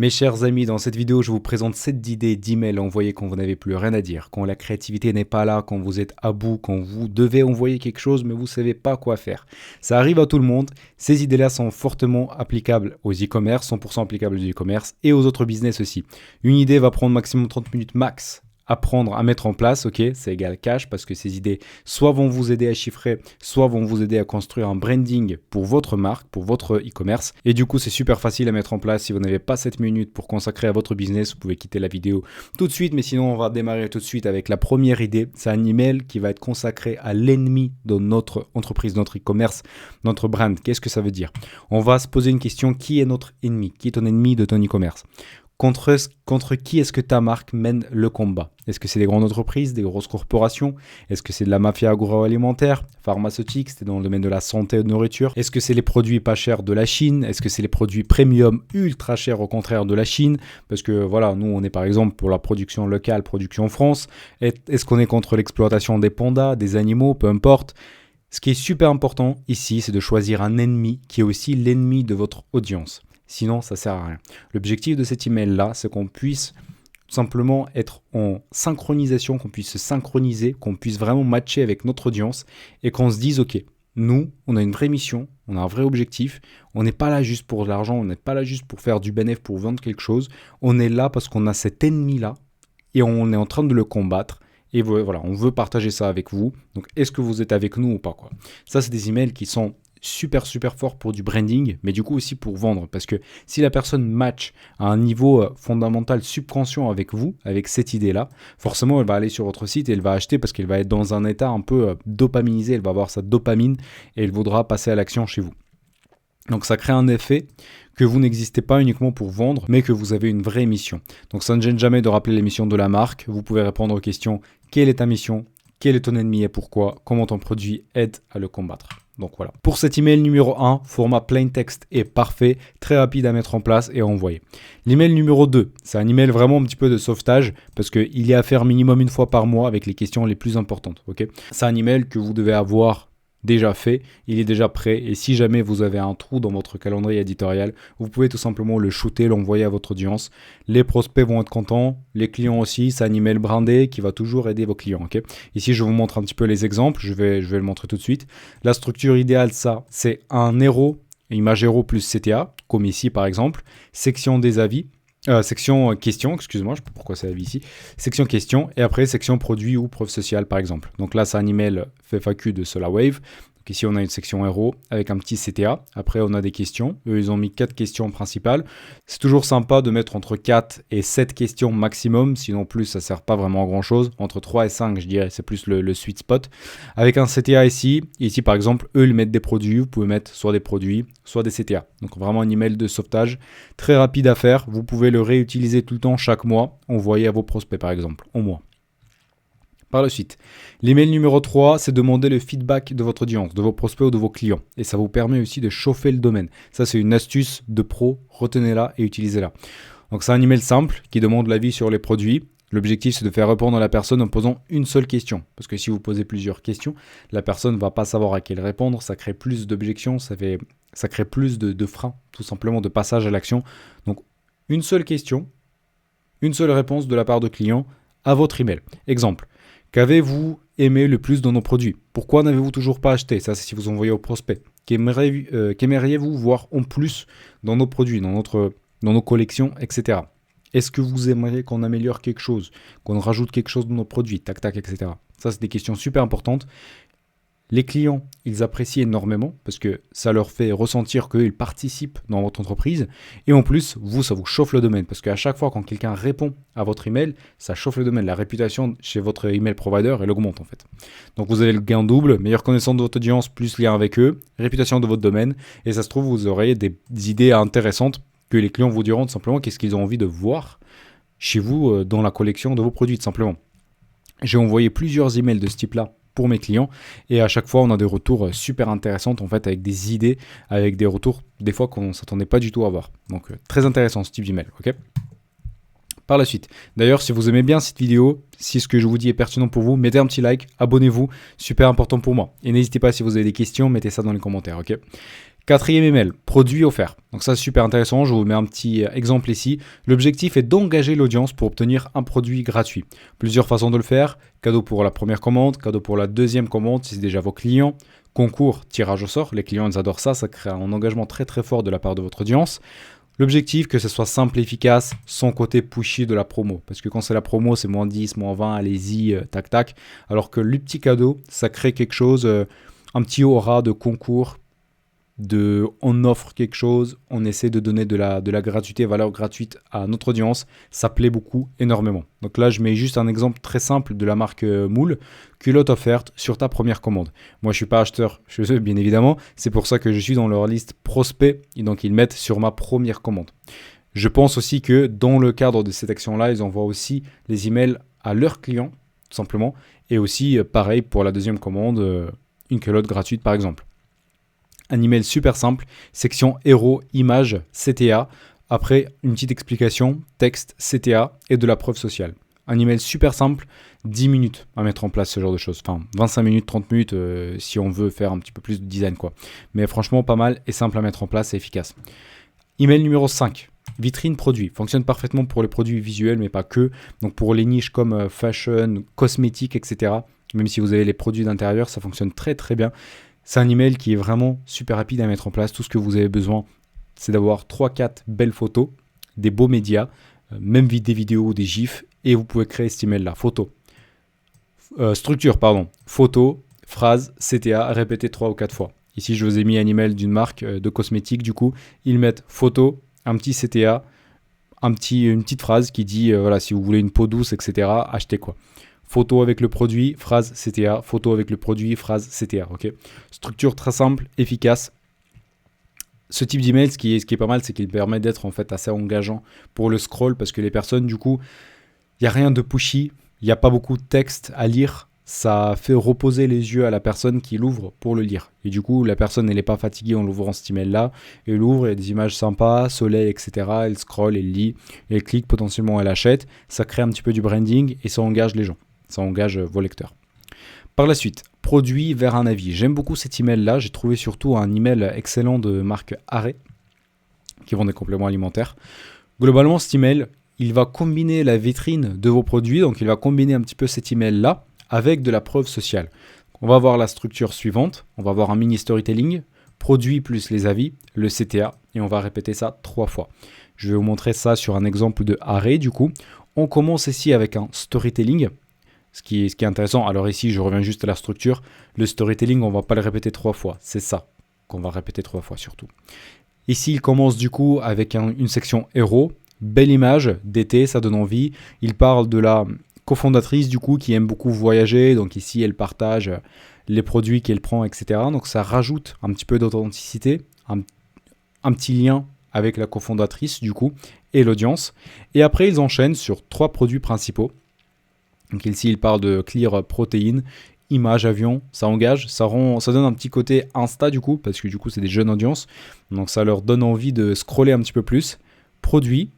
Mes chers amis, dans cette vidéo, je vous présente 7 idées d'emails à envoyer quand vous n'avez plus rien à dire, quand la créativité n'est pas là, quand vous êtes à bout, quand vous devez envoyer quelque chose mais vous ne savez pas quoi faire. Ça arrive à tout le monde. Ces idées-là sont fortement applicables aux e-commerce, 100% applicables aux e-commerce et aux autres business aussi. Une idée va prendre maximum 30 minutes max apprendre à mettre en place, ok, c'est égal cash parce que ces idées soit vont vous aider à chiffrer, soit vont vous aider à construire un branding pour votre marque, pour votre e-commerce. Et du coup, c'est super facile à mettre en place. Si vous n'avez pas 7 minutes pour consacrer à votre business, vous pouvez quitter la vidéo tout de suite. Mais sinon, on va démarrer tout de suite avec la première idée. C'est un email qui va être consacré à l'ennemi de notre entreprise, notre e-commerce, notre brand. Qu'est-ce que ça veut dire? On va se poser une question. Qui est notre ennemi? Qui est ton ennemi de ton e-commerce? Contre qui est-ce que ta marque mène le combat? Est-ce que c'est des grandes entreprises, des grosses corporations? Est-ce que c'est de la mafia agroalimentaire, pharmaceutique, c'est dans le domaine de la santé et de nourriture? Est-ce que c'est les produits pas chers de la Chine? Est-ce que c'est les produits premium ultra chers au contraire de la Chine? Parce que voilà, nous on est par exemple pour la production locale, production France. Est-ce qu'on est contre l'exploitation des pandas, des animaux, peu importe? Ce qui est super important ici, c'est de choisir un ennemi qui est aussi l'ennemi de votre audience. Sinon, ça ne sert à rien. L'objectif de cet email-là, c'est qu'on puisse tout simplement être en synchronisation, qu'on puisse se synchroniser, qu'on puisse vraiment matcher avec notre audience et qu'on se dise, ok, nous, on a une vraie mission, on a un vrai objectif, on n'est pas là juste pour de l'argent, on n'est pas là juste pour faire du bénéfice, pour vendre quelque chose, on est là parce qu'on a cet ennemi-là et on est en train de le combattre. Et voilà, on veut partager ça avec vous. Donc, est-ce que vous êtes avec nous ou pas, quoi? Ça, c'est des emails qui sont super fort pour du branding, mais du coup aussi pour vendre, parce que si la personne match à un niveau fondamental subconscient avec vous, avec cette idée-là, forcément elle va aller sur votre site et elle va acheter parce qu'elle va être dans un état un peu dopaminisé, elle va avoir sa dopamine et elle voudra passer à l'action chez vous. Donc ça crée un effet que vous n'existez pas uniquement pour vendre, mais que vous avez une vraie mission. Donc ça ne gêne jamais de rappeler les missions de la marque. Vous pouvez répondre aux questions: quelle est ta mission? Quel est ton ennemi et pourquoi? Comment ton produit aide à le combattre? Donc voilà. Pour cet email numéro 1, format plain text est parfait, très rapide à mettre en place et à envoyer. L'email numéro 2, c'est un email vraiment un petit peu de sauvetage parce qu'il y a à faire minimum une fois par mois avec les questions les plus importantes. Okay, c'est un email que vous devez avoir déjà fait, il est déjà prêt et si jamais vous avez un trou dans votre calendrier éditorial, vous pouvez tout simplement le shooter, l'envoyer à votre audience. Les prospects vont être contents, les clients aussi, c'est un email brandé qui va toujours aider vos clients. Okay, ici, je vous montre un petit peu les exemples, je vais le montrer tout de suite. La structure idéale, ça, c'est un héros, image héros plus CTA, comme ici par exemple, section des avis. Section questions, excuse-moi, je ne sais pas pourquoi c'est la vie ici. Section questions et après section produits ou preuve sociale par exemple. Donc là, c'est un email FAQ de SolarWave. Donc ici, on a une section héros avec un petit CTA. Après, on a des questions. Eux, ils ont mis 4 questions principales. C'est toujours sympa de mettre entre 4 et 7 questions maximum. Sinon, plus, ça ne sert pas vraiment à grand-chose. Entre 3 et 5, je dirais, c'est plus le sweet spot. Avec un CTA ici. Ici, par exemple, eux, ils mettent des produits. Vous pouvez mettre soit des produits, soit des CTA. Donc, vraiment un email de sauvetage très rapide à faire. Vous pouvez le réutiliser tout le temps, chaque mois. Envoyer à vos prospects, par exemple, au mois. Par la suite, l'email numéro 3, c'est demander le feedback de votre audience, de vos prospects ou de vos clients. Et ça vous permet aussi de chauffer le domaine. Ça, c'est une astuce de pro. Retenez-la et utilisez-la. Donc, c'est un email simple qui demande l'avis sur les produits. L'objectif, c'est de faire répondre à la personne en posant une seule question. Parce que si vous posez plusieurs questions, la personne ne va pas savoir à quelle répondre. Ça crée plus d'objections, ça crée plus de freins, tout simplement de passage à l'action. Donc, une seule question, une seule réponse de la part de client à votre email. Exemple. Qu'avez-vous aimé le plus dans nos produits? Pourquoi n'avez-vous toujours pas acheté? Ça, c'est si vous envoyez au prospect. Qu'aimeriez-vous voir en plus dans nos produits, dans nos collections, etc. Est-ce que vous aimeriez qu'on améliore quelque chose, qu'on rajoute quelque chose dans nos produits, tac, tac, etc. Ça, c'est des questions super importantes. Les clients, ils apprécient énormément parce que ça leur fait ressentir qu'ils participent dans votre entreprise. Et en plus, vous, ça vous chauffe le domaine parce qu'à chaque fois quand quelqu'un répond à votre email, ça chauffe le domaine. La réputation chez votre email provider, elle augmente en fait. Donc vous avez le gain double, meilleure connaissance de votre audience, plus lien avec eux, réputation de votre domaine. Et ça se trouve, vous aurez des idées intéressantes que les clients vous diront tout simplement qu'est-ce qu'ils ont envie de voir chez vous dans la collection de vos produits tout simplement. J'ai envoyé plusieurs emails de ce type-là pour mes clients et à chaque fois on a des retours super intéressants en fait avec des idées, avec des retours des fois qu'on ne s'attendait pas du tout à avoir. Donc très intéressant ce type d'email, ok? Par la suite, d'ailleurs si vous aimez bien cette vidéo, si ce que je vous dis est pertinent pour vous, mettez un petit like, abonnez-vous, super important pour moi. Et n'hésitez pas si vous avez des questions, mettez ça dans les commentaires, ok? Quatrième email, produit offert. Donc ça, c'est super intéressant. Je vous mets un petit exemple ici. L'objectif est d'engager l'audience pour obtenir un produit gratuit. Plusieurs façons de le faire. Cadeau pour la première commande, cadeau pour la deuxième commande si c'est déjà vos clients. Concours, tirage au sort. Les clients, ils adorent ça. Ça crée un engagement très très fort de la part de votre audience. L'objectif, que ce soit simple et efficace, sans côté pushy de la promo. Parce que quand c'est la promo, c'est moins 10, moins 20, allez-y, tac tac. Alors que le petit cadeau, ça crée quelque chose, un petit aura de concours, on offre quelque chose, on essaie de donner de la gratuité, valeur gratuite à notre audience. Ça plaît beaucoup, énormément. Donc là, je mets juste un exemple très simple de la marque Moule, culotte offerte sur ta première commande. Moi, je ne suis pas acheteur chez eux, bien évidemment. C'est pour ça que je suis dans leur liste prospect. Et donc, ils mettent sur ma première commande. Je pense aussi que dans le cadre de cette action-là, ils envoient aussi les emails à leurs clients, tout simplement. Et aussi, pareil, pour la deuxième commande, une culotte gratuite, par exemple. Un email super simple, section héros, image, CTA. Après, une petite explication, texte, CTA et de la preuve sociale. Un email super simple, 10 minutes à mettre en place ce genre de choses. Enfin, 25 minutes, 30 minutes si on veut faire un petit peu plus de design, quoi. Mais franchement, pas mal et simple à mettre en place et efficace. Email numéro 5. Vitrine produit. Fonctionne parfaitement pour les produits visuels, mais pas que. Donc pour les niches comme fashion, cosmétiques, etc. Même si vous avez les produits d'intérieur, ça fonctionne très très bien. C'est un email qui est vraiment super rapide à mettre en place. Tout ce que vous avez besoin, c'est d'avoir 3-4 belles photos, des beaux médias, même des vidéos ou des gifs, et vous pouvez créer cet email-là. Structure, photo, phrase, CTA, répétez 3 ou 4 fois. Ici, je vous ai mis un email d'une marque de cosmétiques. Du coup, ils mettent photo, un petit CTA, une petite phrase qui dit, voilà, si vous voulez une peau douce, etc., achetez quoi. Photo avec le produit, phrase CTA. Photo avec le produit, phrase CTA. Okay, structure très simple, efficace. Ce type d'email, ce qui est pas mal, c'est qu'il permet d'être en fait assez engageant pour le scroll parce que les personnes, du coup, il n'y a rien de pushy, il n'y a pas beaucoup de texte à lire. Ça fait reposer les yeux à la personne qui l'ouvre pour le lire. Et du coup, la personne, elle n'est pas fatiguée en l'ouvrant cet email-là. Elle l'ouvre, il y a des images sympas, soleil, etc. Elle scrolle, elle lit, elle clique, potentiellement elle achète. Ça crée un petit peu du branding et ça engage les gens. Ça engage vos lecteurs. Par la suite, produit vers un avis. J'aime beaucoup cet email-là. J'ai trouvé surtout un email excellent de marque Arrêt qui vend des compléments alimentaires. Globalement, cet email, il va combiner la vitrine de vos produits. Donc, il va combiner un petit peu cet email-là avec de la preuve sociale. On va voir la structure suivante. On va voir un mini storytelling, produit plus les avis, le CTA, et on va répéter ça 3 fois. Je vais vous montrer ça sur un exemple de Arrêt du coup. On commence ici avec un storytelling. Ce qui est intéressant, alors ici je reviens juste à la structure, le storytelling on ne va pas le répéter 3 fois, c'est ça qu'on va répéter 3 fois surtout. Ici il commence du coup avec une section héros, belle image d'été, ça donne envie, il parle de la cofondatrice du coup qui aime beaucoup voyager, donc ici elle partage les produits qu'elle prend, etc. Donc ça rajoute un petit peu d'authenticité, un petit lien avec la cofondatrice du coup et l'audience. Et après ils enchaînent sur 3 produits principaux. Donc ici, il parle de Clear Protein, image, avion, ça engage, ça donne un petit côté Insta du coup, parce que du coup, c'est des jeunes audiences. Donc ça leur donne envie de scroller un petit peu plus. Produit,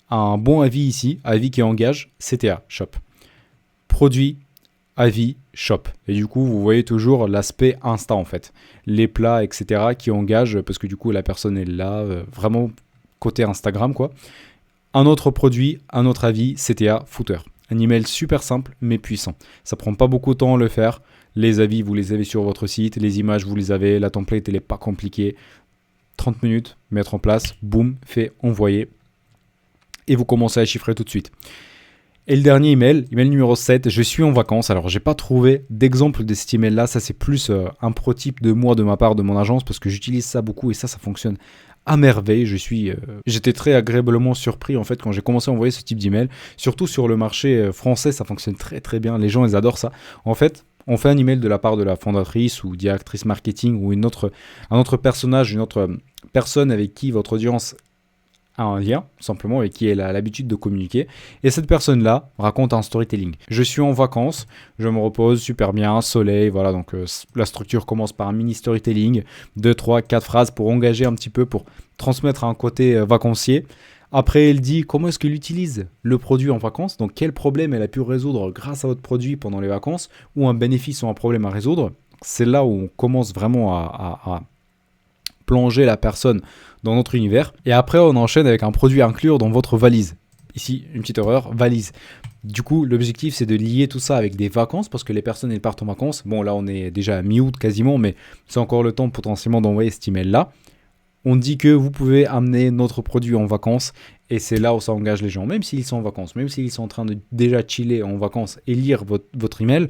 un bon avis ici, avis qui engage, CTA, shop. Produit, avis, shop. Et du coup, vous voyez toujours l'aspect Insta en fait. Les plats, etc. qui engagent, parce que du coup, la personne est là, vraiment côté Instagram quoi. Un autre produit, un autre avis, CTA, footer. Un email super simple mais puissant. Ça prend pas beaucoup de temps à le faire. Les avis, vous les avez sur votre site. Les images, vous les avez. La template, elle n'est pas compliquée. 30 minutes, mettre en place. Boum, fait, envoyer. Et vous commencez à chiffrer tout de suite. Et le dernier email numéro 7, je suis en vacances. Alors, j'ai pas trouvé d'exemple de cet email-là. Ça, c'est plus un prototype de moi, de ma part, de mon agence, parce que j'utilise ça beaucoup et ça fonctionne à merveille. J'étais très agréablement surpris en fait quand j'ai commencé à envoyer ce type d'email. Surtout sur le marché français, ça fonctionne très très bien. Les gens, ils adorent ça. En fait, on fait un email de la part de la fondatrice ou directrice marketing ou un autre personnage, une autre personne avec qui votre audience a un lien, simplement, avec qui elle a l'habitude de communiquer. Et cette personne-là raconte un storytelling. Je suis en vacances, je me repose super bien, soleil, voilà. Donc la structure commence par un mini storytelling, 2, 3, 4 phrases pour engager un petit peu, pour transmettre un côté vacancier. Après, elle dit comment est-ce qu'elle utilise le produit en vacances, donc quel problème elle a pu résoudre grâce à votre produit pendant les vacances, ou un bénéfice ou un problème à résoudre. C'est là où on commence vraiment à plonger la personne dans notre univers. Et après, on enchaîne avec un produit à inclure dans votre valise. Ici, une petite erreur, valise. Du coup, l'objectif, c'est de lier tout ça avec des vacances, parce que les personnes, elles partent en vacances. Bon, là, on est déjà à mi-août quasiment, mais c'est encore le temps potentiellement d'envoyer cet email-là. On dit que vous pouvez amener notre produit en vacances, et c'est là où ça engage les gens. Même s'ils sont en vacances, même s'ils sont en train de déjà chiller en vacances et lire votre email,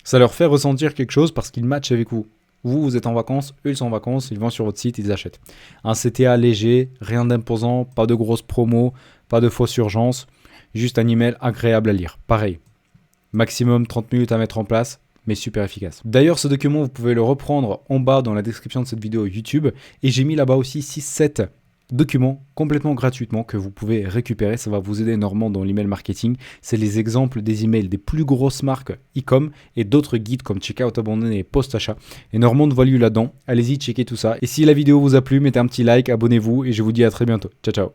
ça leur fait ressentir quelque chose parce qu'ils matchent avec vous. Vous êtes en vacances, eux, ils sont en vacances, ils vont sur votre site, ils achètent. Un CTA léger, rien d'imposant, pas de grosses promos, pas de fausse urgence, juste un email agréable à lire. Pareil, maximum 30 minutes à mettre en place, mais super efficace. D'ailleurs, ce document, vous pouvez le reprendre en bas dans la description de cette vidéo YouTube, et j'ai mis là-bas aussi 6-7 documents complètement gratuitement que vous pouvez récupérer. Ça va vous aider énormément dans l'email marketing. C'est les exemples des emails des plus grosses marques e-com et d'autres guides comme checkout abandonné et post-achat. Énormément de value là-dedans. Allez-y, checkez tout ça. Et si la vidéo vous a plu, mettez un petit like, abonnez-vous et je vous dis à très bientôt. Ciao, ciao.